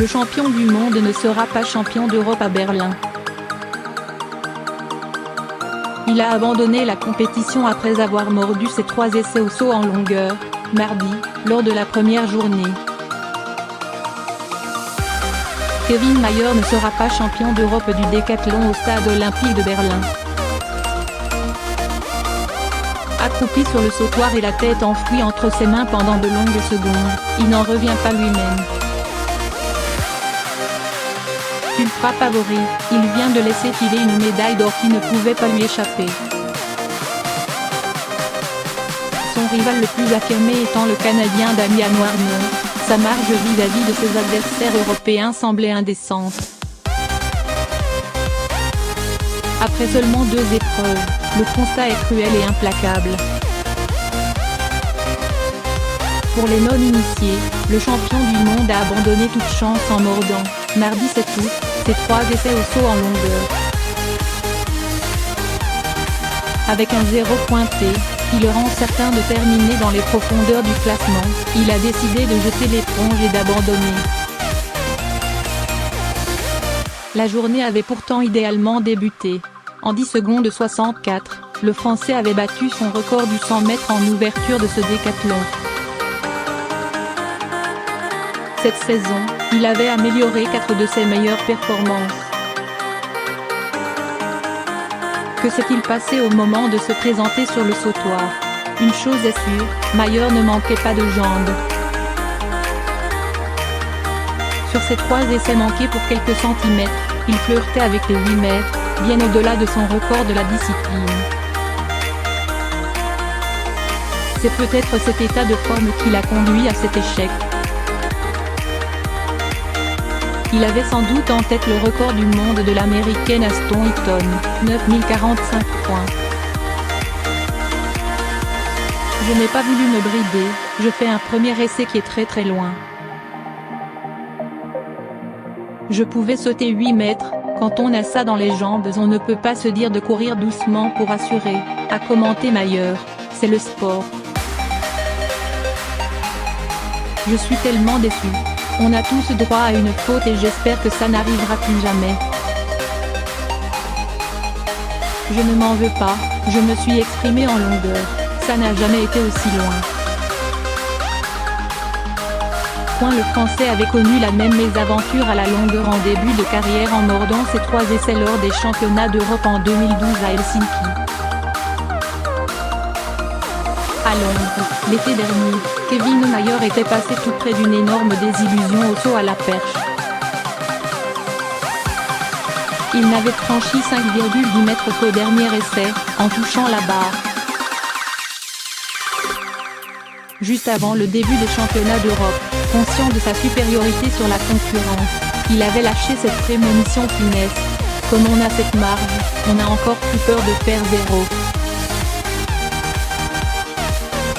le champion du monde ne sera pas champion d'Europe à Berlin. Il a abandonné la compétition après avoir mordu ses 3 essais au saut en longueur, mardi, lors de la première journée. Kevin Mayer ne sera pas champion d'Europe du décathlon au stade olympique de Berlin. Accroupi sur le sautoir et la tête enfouie entre ses mains pendant de longues secondes, il n'en revient pas lui-même. Ultra favori, il vient de laisser filer une médaille d'or qui ne pouvait pas lui échapper. Son rival le plus affirmé étant le Canadien Damian Warner, sa marge vis-à-vis de ses adversaires européens semblait indécente. Après seulement 2 épreuves, le constat est cruel et implacable. Pour les non-initiés, le champion du monde a abandonné toute chance en mordant, mardi 7 août, ses 3 essais au saut en longueur. Avec un 0 pointé, qui le rend certain de terminer dans les profondeurs du classement, il a décidé de jeter l'éponge et d'abandonner. La journée avait pourtant idéalement débuté. En 10 secondes 64, le Français avait battu son record du 100 mètres en ouverture de ce décathlon. Cette saison, il avait amélioré 4 de ses meilleures performances. Que s'est-il passé au moment de se présenter sur le sautoir? Une chose est sûre, Mayer ne manquait pas de jambes. Sur ses 3 essais manqués pour quelques centimètres, il flirtait avec les 8 mètres, bien au-delà de son record de la discipline. C'est peut-être cet état de forme qui l'a conduit à cet échec. Il avait sans doute en tête le record du monde de l'américaine Aston Eaton, 9045 points. Je n'ai pas voulu me brider, je fais un premier essai qui est très loin. Je pouvais sauter 8 mètres, quand on a ça dans les jambes on ne peut pas se dire de courir doucement pour assurer, a commenté Mayer, c'est le sport. Je suis tellement déçu. On a tous droit à une faute et j'espère que ça n'arrivera plus jamais. Je ne m'en veux pas, je me suis exprimé en longueur, ça n'a jamais été aussi loin. Le Français avait connu la même mésaventure à la longueur en début de carrière en mordant ses 3 essais lors des championnats d'Europe en 2012 à Helsinki. À Londres, l'été dernier, Kevin Mayer était passé tout près d'une énorme désillusion au saut à la perche. Il n'avait franchi 5,10 mètres qu'au dernier essai, en touchant la barre. Juste avant le début des championnats d'Europe, conscient de sa supériorité sur la concurrence, il avait lâché cette prémonition funeste. Comme on a cette marge, on a encore plus peur de faire 0.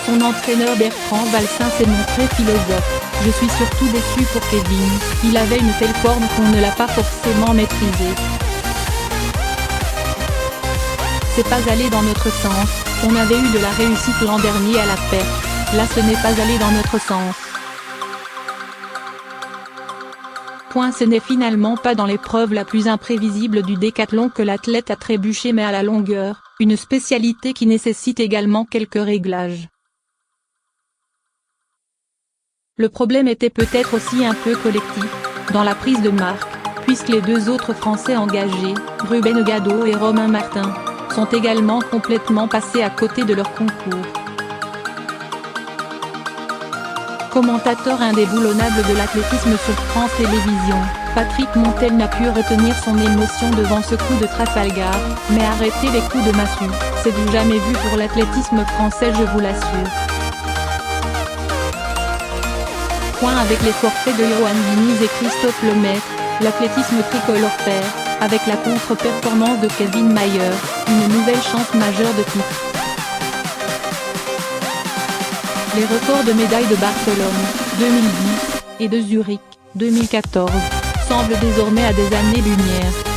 Son entraîneur Bertrand Valsin s'est montré philosophe. Je suis surtout déçu pour Kevin, il avait une telle forme qu'on ne l'a pas forcément maîtrisée. C'est pas allé dans notre sens, on avait eu de la réussite l'an dernier à la perche, là ce n'est pas allé dans notre sens. Ce n'est finalement pas dans l'épreuve la plus imprévisible du décathlon que l'athlète a trébuché mais à la longueur, une spécialité qui nécessite également quelques réglages. Le problème était peut-être aussi un peu collectif, dans la prise de marque, puisque les 2 autres Français engagés, Ruben Gado et Romain Martin, sont également complètement passés à côté de leur concours. Commentateur indéboulonnable de l'athlétisme sur France Télévisions, Patrick Montel n'a pu retenir son émotion devant ce coup de Trafalgar, mais arrêter les coups de massue, c'est du jamais vu pour l'athlétisme français je vous l'assure. Avec les forfaits de Johan Diniz et Christophe Lemaître, l'athlétisme tricolore perd, avec la contre-performance de Kevin Mayer, une nouvelle chance majeure de titre. Les records de médailles de Barcelone, 2010, et de Zurich, 2014, semblent désormais à des années-lumière.